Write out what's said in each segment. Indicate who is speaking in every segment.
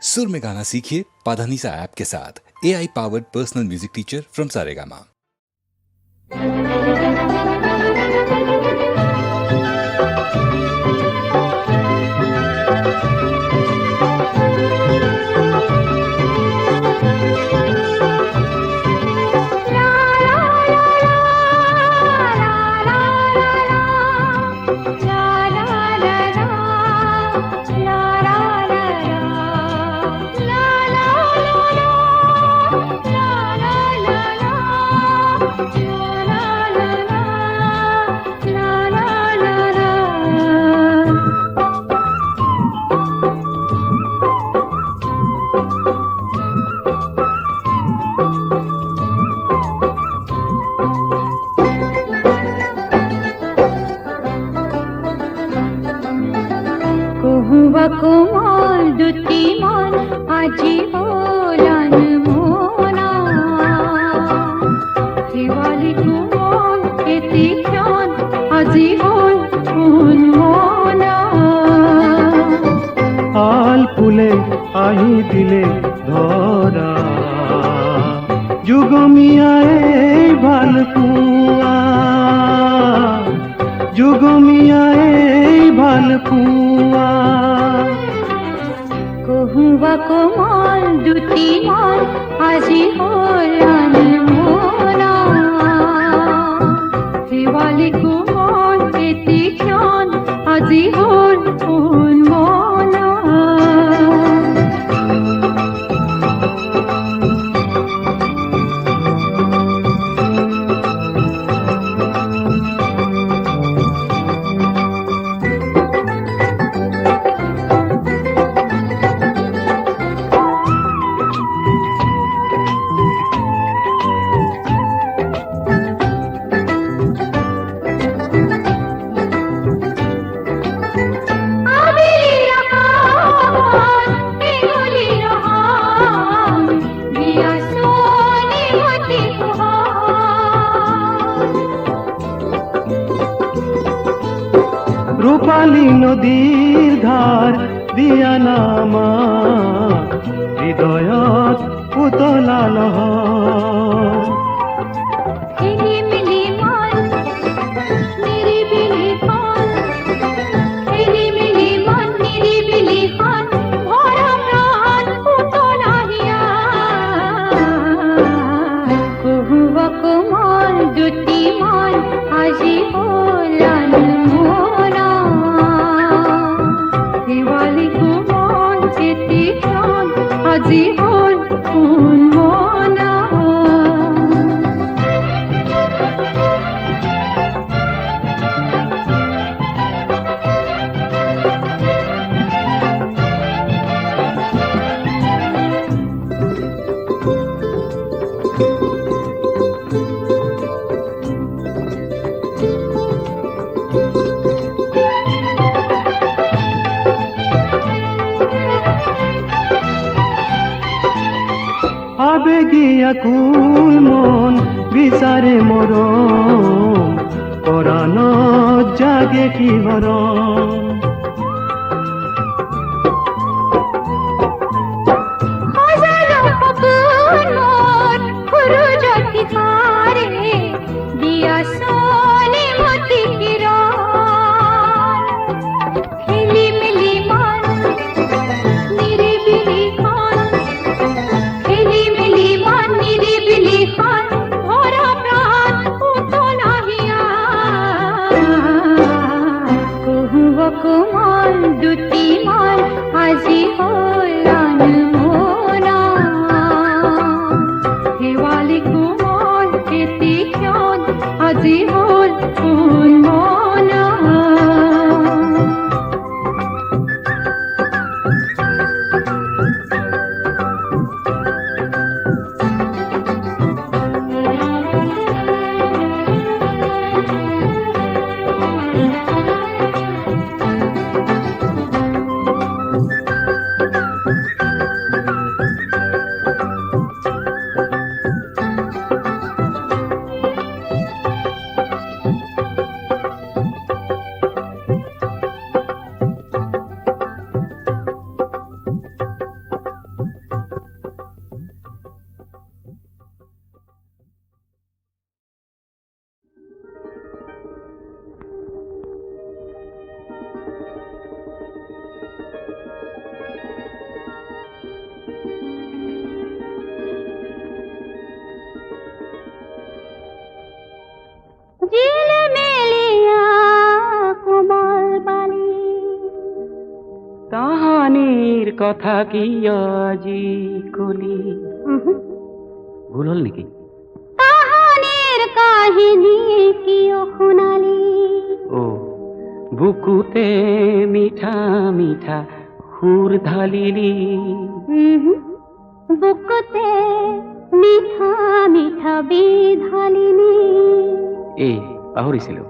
Speaker 1: सुर में गाना सीखिए पाधानीसा ऐप के साथ। AI powered personal music teacher from Saregama.
Speaker 2: কহুবা কোমল দুটি মন আজি ওলান মোনা শিৱালী কোমল এটি ক্ষণ আজি হল কোন মনা
Speaker 3: আল ফুলে আহি দিলে ধরা যুগমিয়াই ভাল পুয়া যুগমিয়াই ভাল পুয়া
Speaker 2: কহুবা কোমল দুটি মন আজি ওলান মোনা শিৱালী কোমল এটি ক্ষণ আজি হল কোন মনা
Speaker 3: রূপালী নদীর ধার দিয়া নামা হৃদয়ত পুতলা লহৰ
Speaker 2: এলিমিলি মন নিরিবিলি খন এলিমিলি মন নিরিবিলি খন ভরা প্রাণ পুতলা হিয়া কহুবা কোমল দুটি মন আজি ওলান মোনা শিৱালী কোমল এটি ক্ষণ আজি হল কোন মনা
Speaker 3: আবেগিয়া কুল মন বিচাৰে মৰম পৰাণত জাগে কি হৰম
Speaker 2: হাজারো ফাগুন মোর খুরুজতি হারে দিয়া সোনে মতি কিরণ হিলিমিলি মন নিরিবিলি খন হিলিমিলি মন নিরিবিলি খন ভরা প্রাণ পুতলা হিয়া কহুবা কোমল ঝিলমিলিয়া কোমল বালি
Speaker 3: কাহানির কথা কি আজি কলি ভুল হল নাকি
Speaker 2: কাহানির কাহিনী কিয় শুনালি
Speaker 3: ও বুকুতে মিঠা মিঠা সুর ঢালিলি
Speaker 2: বুকুতে মিঠা মিঠা বিধালিনী
Speaker 3: এই পাহৰিছিলো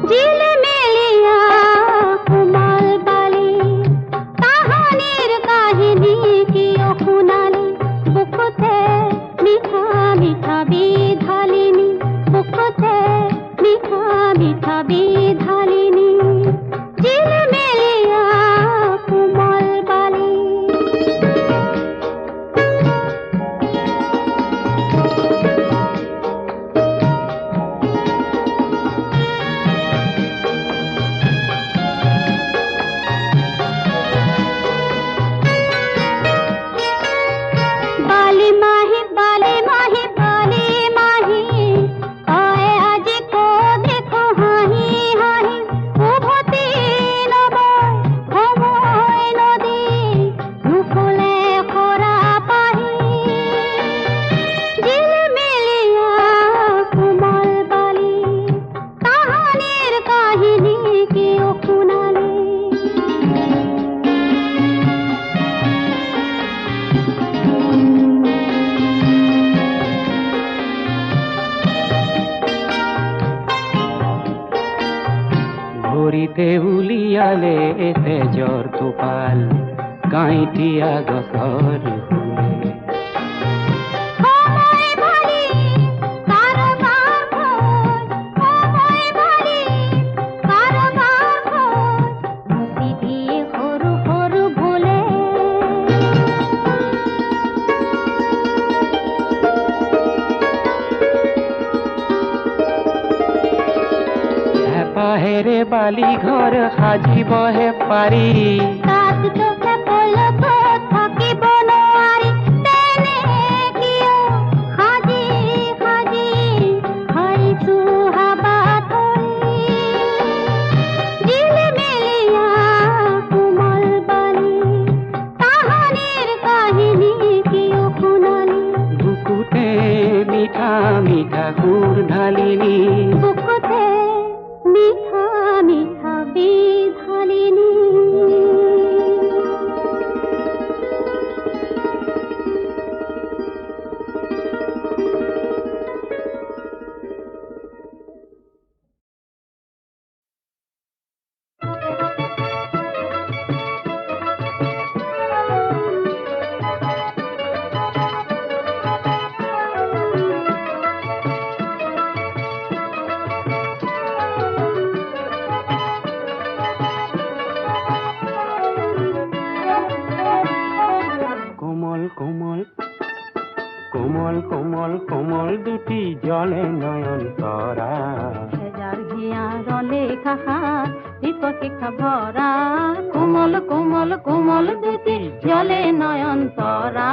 Speaker 2: ঝিলমিলিয়া কোমল বালি কাহানির কাহিনী কিয় শুনালি বুকুতে মিঠা মিঠা বিধালিনী বুকুতে মিঠা মিঠা বিধালিনী ঝিলমিলিয়া কোমল বালি বালি মাহি বালি মাহি বালি মাহি আয় আজি কো দেখো হাহি হাহি উভতি নবয় সময় নদী নুফুলে খরা পাহি ঝিলমিলিয়া কোমল বালি কাহানির কাহিনী কিয় শুনালি
Speaker 3: ভৰিতে উলিয়ালে তেজৰ টোপাল কাঁইটীয়া গছৰ ফুলে
Speaker 2: সময় ভালি কারবার ভোজ সময় ভালি কারবার ভোজ মুসি দিয়ে সরু সরু ভুলে
Speaker 3: হেঁপাহেৰে বালি ঘৰ সাজিবহে পাৰি
Speaker 2: তাত চোখে পলক থাকিব নোৱাৰি তেনে কিয় সাজি সাজি হাৰিছো হাবাথলি ঝিলমিলিয়া কোমল বালি কাহানিৰ কাহিনী কিয় শুনালি
Speaker 3: বুকুতে মিঠা মিঠা সুৰ ঢালিলি
Speaker 2: বুকুতে মিঠা মিঠা বিধালিনী
Speaker 3: কোমল কোমল কোমল কোমল কোমল দুটি জলে নয়ন তৰা
Speaker 2: হেজাৰ হিয়াৰলে কাহাৰ বিপক্ষে ভৰা কোমল কোমল কোমল দুটি জলে নয়ন তৰা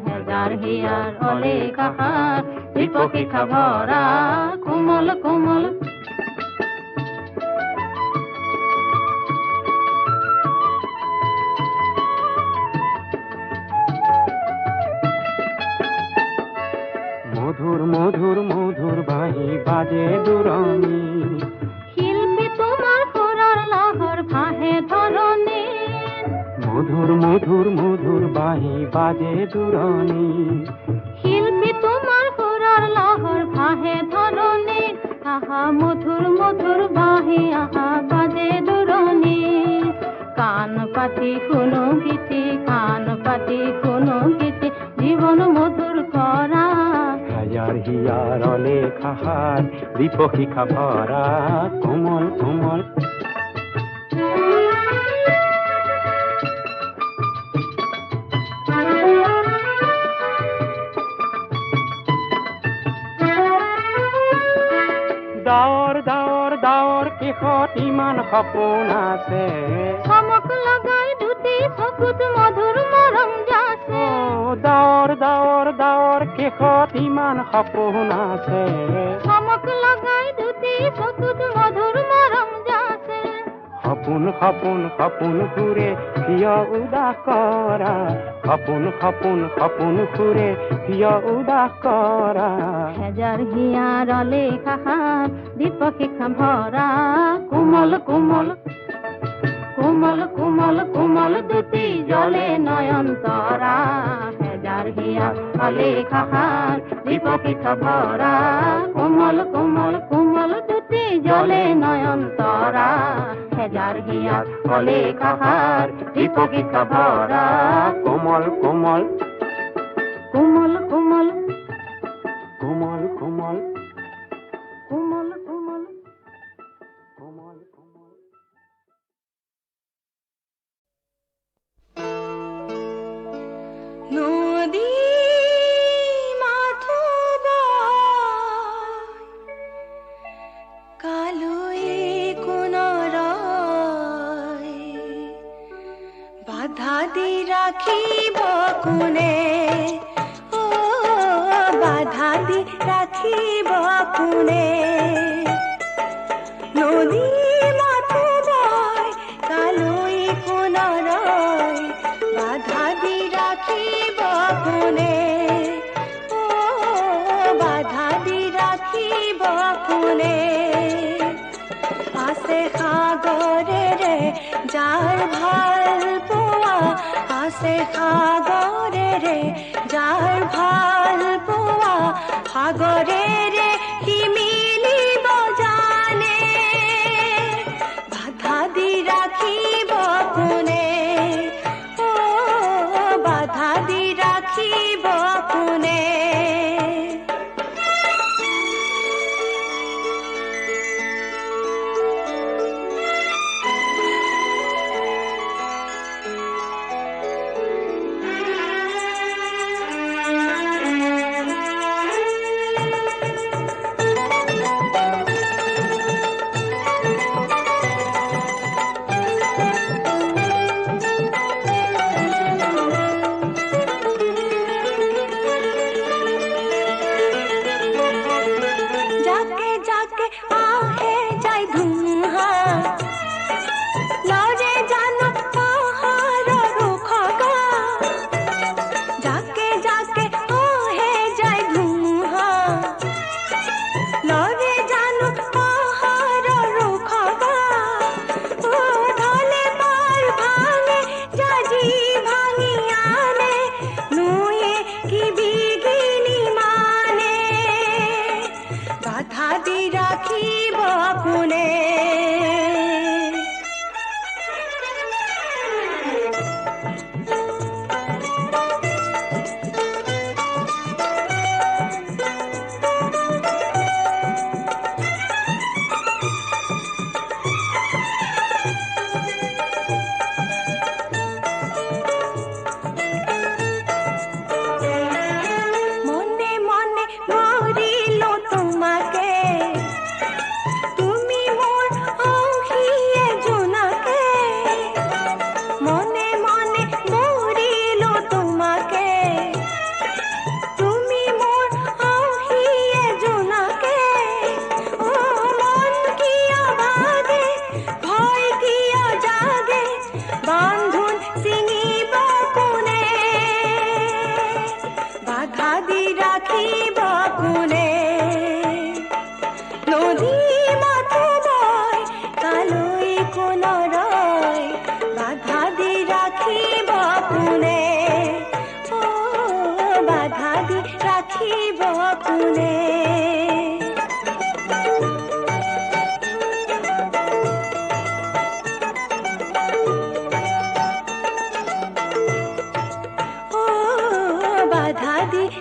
Speaker 2: হেজাৰ হিয়াৰ অলে কাহাৰ বিপক্ষে ভৰা কোমল কোমল
Speaker 3: মধুর মধুর মধুর বাহি বাজে দুৰণী
Speaker 2: শিল্পী তোমাৰ সুৰৰ লহৰ ভাহে ধৰণী
Speaker 3: মধুর মধুর মধুর বাহি বাজে দুৰণী
Speaker 2: শিল্পী তোমাৰ সুৰৰ লহৰ ভাহে ধৰণী আহা মধুৰ মধুৰ বাহি আহা বাজে দুৰণী কাণ পাতি শুনো গীতি কাণ পাতি শুনো গীতি জীৱন মধুৰ কৰা
Speaker 3: হাজাৰ হিয়াৰলে খাহাৰ বিপশিখা ভৰা কোমল কোমল ডাৱৰ ডাৱৰ ডাৱৰ শেষত ইমান সপোন আছে
Speaker 2: চমক লগাই দুটা দুটি চকুত মধুৰ মৰম যাছে
Speaker 3: ডাৱৰ কেশত ইমান সপোন আছে
Speaker 2: চমক লগাই দুটি চকুত মধুৰ মৰম যাছে
Speaker 3: সপোন ঘূৰে কিয় উদাস কৰা সপোন ঘূৰে কিয় উদাস কৰা
Speaker 2: হেজাৰ হিয়াৰলে কাষাৰ দীপশিখা ভৰা কোমল কোমল কোমল কোমল কোমল দুটি জলে নয়ন তৰা হেজাৰ হিয়াৰলে কাষাৰ দীপশিখা ভৰা কোমল কোমল কোমল দুটি জলে নয়ন তৰা হেজাৰ হিয়াৰলে কাষাৰ দীপশিখা ভৰা
Speaker 3: কোমল কোমল
Speaker 2: কোমল কোমল
Speaker 3: কোমল কোমল
Speaker 2: কোমল কোমল
Speaker 3: কোমল কোমল
Speaker 2: নদী মাথোবা কালুয়ে কোনৰয় বাধা দি ৰাখিব কোনে ও বাধা দি ৰাখিব কোনে নদী মাথোবাই কালুয়ে কোনৰয় বাধা দি ৰাখিব কোনে ও বাধা দি ৰাখিব কোনে আছে সাগৰেৰে যাৰ ভাল পোৱা আছে সাগৰেৰে যাৰ ভাল পোৱা সাগৰেৰে সি মিলিব জানে বাধা দি ৰাখিব কোনে ও বাধা দি ৰাখিব কোনে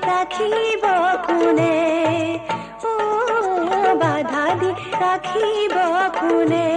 Speaker 2: ৰাখিব কোনে ও বাধা দি ৰাখিব কোনে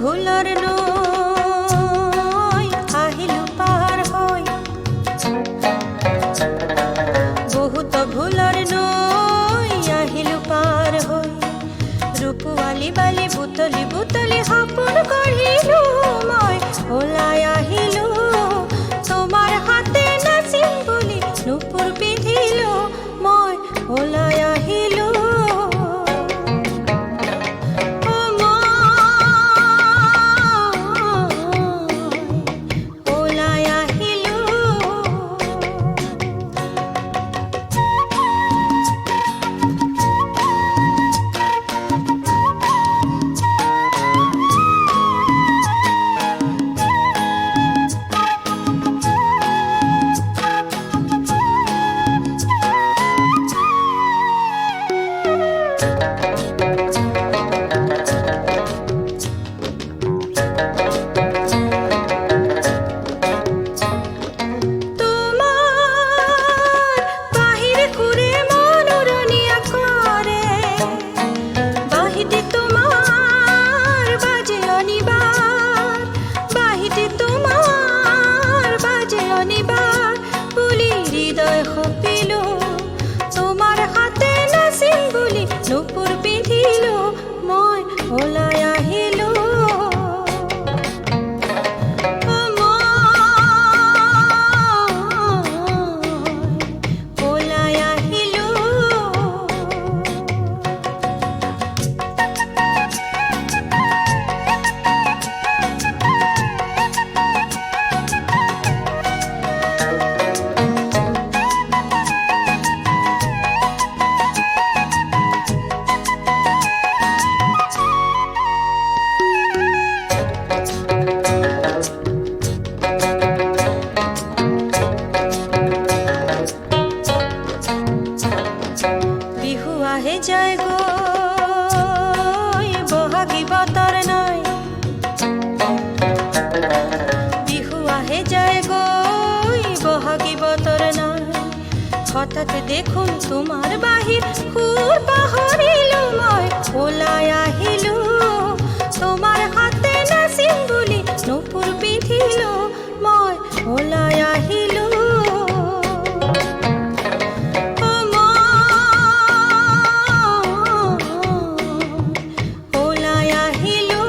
Speaker 4: ভুলৰ নৈ আহিলো পাৰ হৈ বহুত ভুলৰ নৈ আহিলো পাৰ হৈ ৰূপৱালী বালি বুটলি বুটলি সপোন গঢ়িলো মই ওলাই আহিলো তোমাৰ হাতে নাচিম বুলি নুপুৰ পিন্ধিলো মই ওলাই আহিলো নুপুৰ পিন্ধিলো মই ওলাই আহিলো ওলাই আহিলো বিহু আহে যায় গৈ বহাগী বতৰ নাই বিহু আহে যায় গৈ বহাগী বতৰ নাই হঠাৎ দেখোন তোমাৰ বাহিৰ সুৰ পাহৰিলো মই ওলাই আহিলো তোমাৰ হাতে নাচিম বুলি নুপুৰ পিন্ধিলো মই ওলাই আহিলো ওলাই আহিলো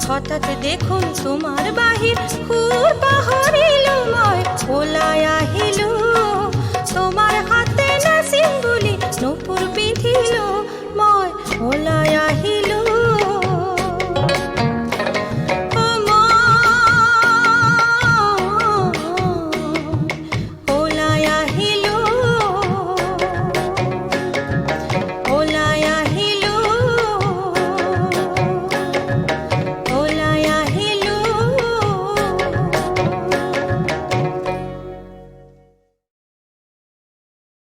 Speaker 4: হঠাৎ দেখুন তোমার বাহির খুর পাহরিল মই ওলাই আহিলো